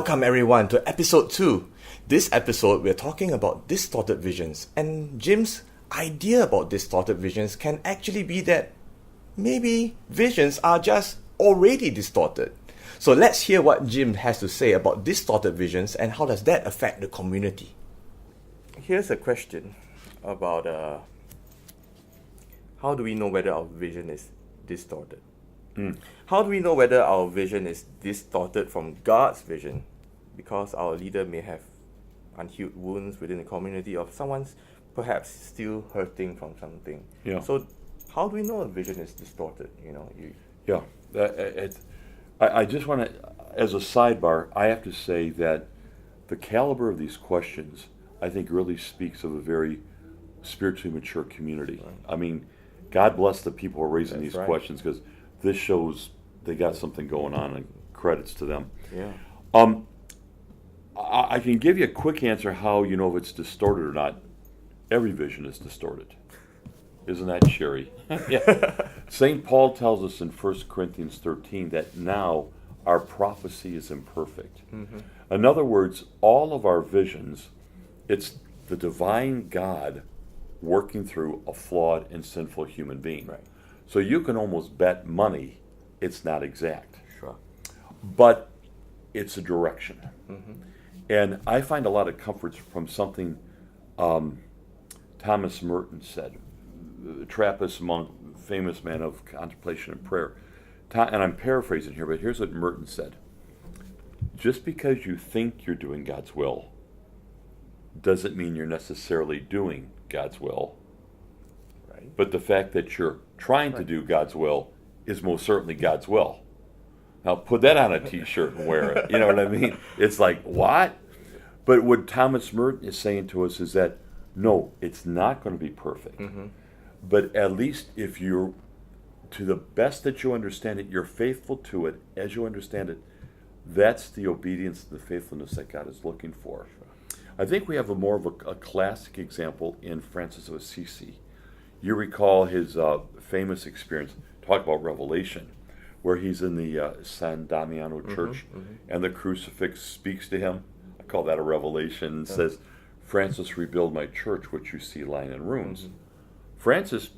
Welcome everyone to episode 2. This episode we're talking about distorted visions, and Jim's idea about distorted visions can actually be that maybe visions are just already distorted. So let's hear what Jim has to say about distorted visions and how does that affect the community. Here's a question about how do we know whether our vision is distorted? How do we know whether our vision is distorted from God's vision? Because our leader may have unhealed wounds within the community, or someone's perhaps still hurting from something. Yeah. So how do we know a vision is distorted? I just want to, as a sidebar, I have to say that the caliber of these questions, I think, really speaks of a very spiritually mature community. Right. I mean, God bless the people who are raising That's these right. questions, because this shows they got something going on, and credits to them. Yeah. I can give you a quick answer how you know if it's distorted or not. Every vision is distorted. Isn't that cheery? Yeah. St. Paul tells us in 1 Corinthians 13 that now our prophecy is imperfect. Mm-hmm. In other words, all of our visions, it's the divine God working through a flawed and sinful human being. Right. So you can almost bet money it's not exact. Sure. But it's a direction. Mm-hmm. And I find a lot of comfort from something Thomas Merton said, the Trappist monk, famous man of contemplation and prayer. And I'm paraphrasing here, but here's what Merton said. Just because you think you're doing God's will doesn't mean you're necessarily doing God's will. Right. But the fact that you're trying to do God's will is most certainly God's will. Now put that on a t-shirt and wear it. You know what I mean? It's like, what? But what Thomas Merton is saying to us is that, no, it's not going to be perfect. Mm-hmm. But at least if you're, to the best that you understand it, you're faithful to it as you understand it, that's the obedience and the faithfulness that God is looking for. I think we have more of a classic example in Francis of Assisi. You recall his famous experience, talk about revelation, where he's in the San Damiano church, and the crucifix speaks to him. I call that a revelation, and says, Francis, rebuild my church, which you see lying in ruins. Francis,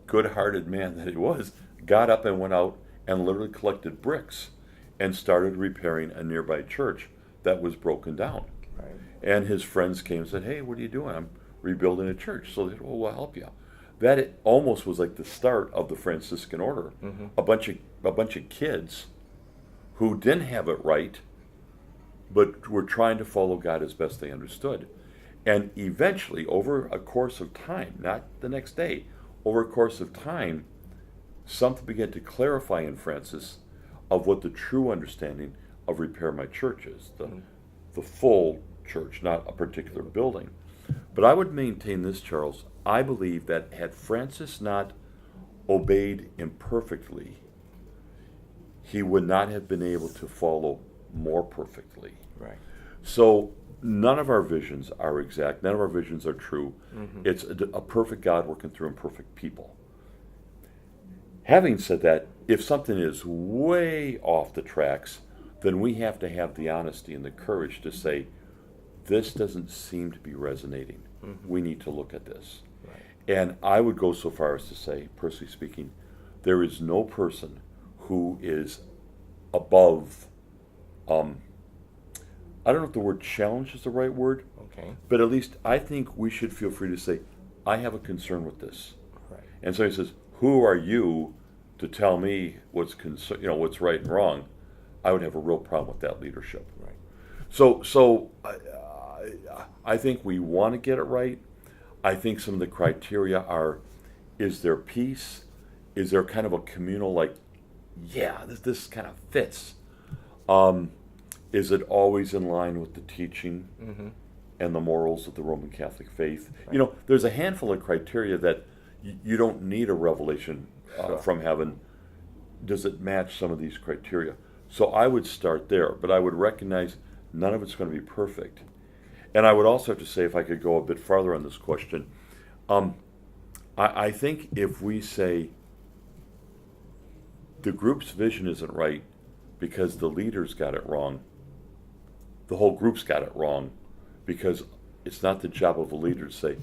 good-hearted man that he was, got up and went out and literally collected bricks and started repairing a nearby church that was broken down. Right. And his friends came and said, hey, what are you doing? I'm rebuilding a church. So they said, well, we'll help you. That it almost was like the start of the Franciscan order. Mm-hmm. A bunch of kids who didn't have it right, but were trying to follow God as best they understood. And eventually, over a course of time, not the next day, over a course of time, something began to clarify in Francis of what the true understanding of Repair My Church is, the full church, not a particular building. But I would maintain this, Charles. I believe that had Francis not obeyed imperfectly, he would not have been able to follow more perfectly. Right. So none of our visions are exact. None of our visions are true. Mm-hmm. It's a perfect God working through imperfect people. Having said that, if something is way off the tracks, then we have to have the honesty and the courage to say, this doesn't seem to be resonating. Mm-hmm. We need to look at this. Right. And I would go so far as to say, personally speaking, there is no person who is above, I don't know if the word challenge is the right word, Okay. but at least I think we should feel free to say, I have a concern with this. Right. And so he says, who are you to tell me what's right and wrong? I would have a real problem with that leadership. Right. So I think we want to get it right. I think some of the criteria are, is there peace? Is there kind of a communal, like, yeah, this kind of fits? Is it always in line with the teaching and the morals of the Roman Catholic faith? Right. You know, there's a handful of criteria that you don't need a revelation from heaven. Does it match some of these criteria? So I would start there, but I would recognize none of it's going to be perfect. And I would also have to say, if I could go a bit farther on this question, I think if we say the group's vision isn't right because the leaders got it wrong, the whole group's got it wrong, because it's not the job of a leader to say,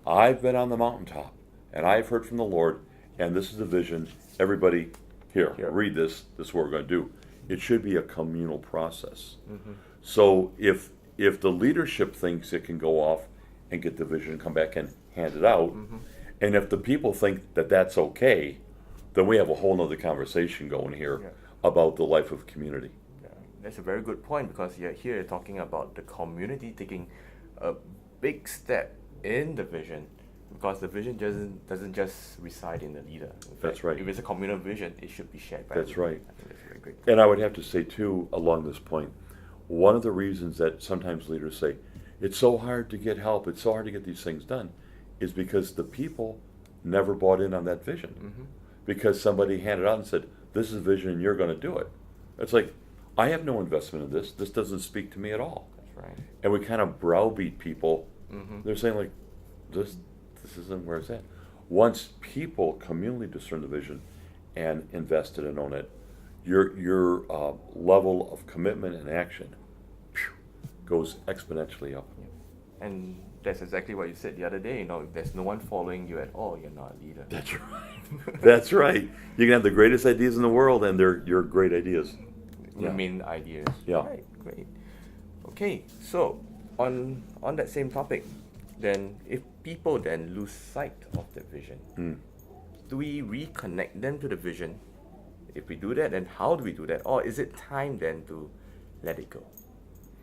I've been on the mountaintop and I've heard from the Lord, and this is the vision. Everybody here, read this. This is what we're going to do. It should be a communal process. So if the leadership thinks it can go off and get the vision, come back and hand it out, and if the people think that that's okay, then we have a whole nother conversation going here about the life of community. That's a very good point, because you're talking about the community taking a big step in the vision, because the vision doesn't just reside in the leader. In fact, that's right. If it's a communal vision, it should be shared by That's everybody. right. I think that's a very great point. And I would have to say too, along this point, one of the reasons that sometimes leaders say, it's so hard to get help, it's so hard to get these things done, is because the people never bought in on that vision. Because somebody handed out and said, this is a vision and you're going to do it. It's like, I have no investment in this. This doesn't speak to me at all. That's right. And we kind of browbeat people. They're saying, like, this isn't where it's at. Once people communally discern the vision and invest it and own it, your level of commitment and action goes exponentially up. And that's exactly what you said the other day. If there's no one following you at all, you're not a leader. That's right. That's right. You can have the greatest ideas in the world, and they're your great ideas. Remain ideas. Yeah. Right, great. Okay, so on that same topic, then if people then lose sight of the vision, do we reconnect them to the vision? If we do that, then how do we do that? Or is it time then to let it go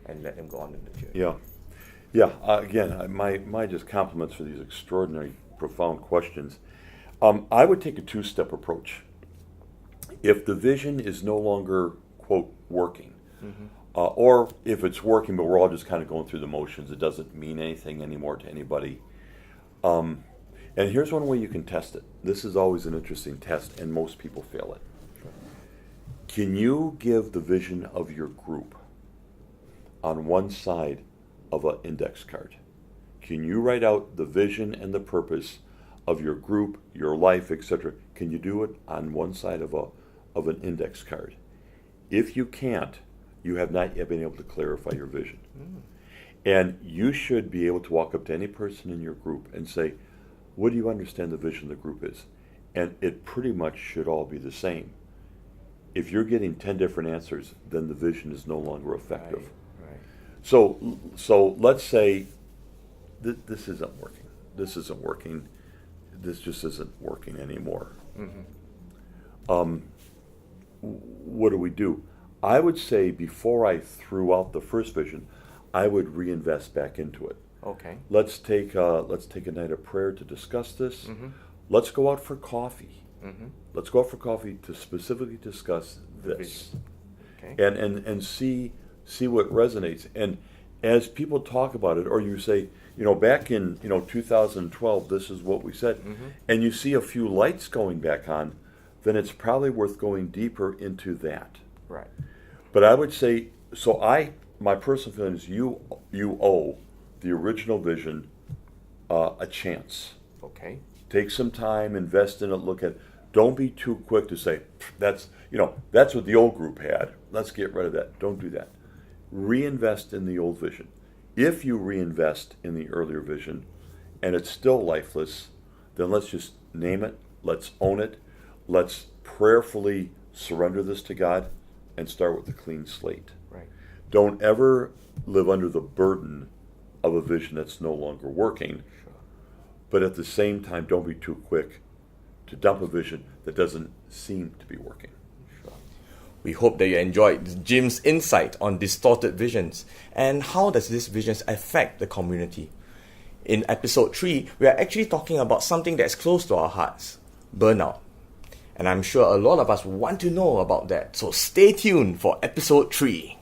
and let them go on in the journey? Yeah. Again, my just compliments for these extraordinary, profound questions. I would take a two-step approach. If the vision is no longer, quote, working, or if it's working but we're all just kind of going through the motions, it doesn't mean anything anymore to anybody. And here's one way you can test it. This is always an interesting test, and most people fail it. Can you give the vision of your group on one side of an index card? Can you write out the vision and the purpose of your group, your life, etc.? Can you do it on one side of an index card? If you can't, you have not yet been able to clarify your vision. And you should be able to walk up to any person in your group and say, what do you understand the vision of the group is? And it pretty much should all be the same. If you're getting 10 different answers, then the vision is no longer effective. Right. So let's say this isn't working. This isn't working. This just isn't working anymore. What do we do? I would say before I threw out the first vision, I would reinvest back into it. Okay. Let's take a night of prayer to discuss this. Let's go out for coffee. Let's go out for coffee to specifically discuss this, Okay. and see what resonates. And as people talk about it, or you say, back in 2012, this is what we said, and you see a few lights going back on, then it's probably worth going deeper into that. Right. But I would say, my personal feeling is you owe the original vision a chance. Okay. Take some time, invest in it, look at it. Don't be too quick to say, that's what the old group had. Let's get rid of that. Don't do that. Reinvest in the old vision. If you reinvest in the earlier vision and it's still lifeless, then let's just name it. Let's own it. Let's prayerfully surrender this to God and start with a clean slate. Right. Don't ever live under the burden of a vision that's no longer working. Sure. But at the same time, don't be too quick to dump a vision that doesn't seem to be working. Sure. We hope that you enjoyed Jim's insight on distorted visions and how does these visions affect the community. In episode 3, we are actually talking about something that's close to our hearts, burnout. And I'm sure a lot of us want to know about that, so stay tuned for episode 3.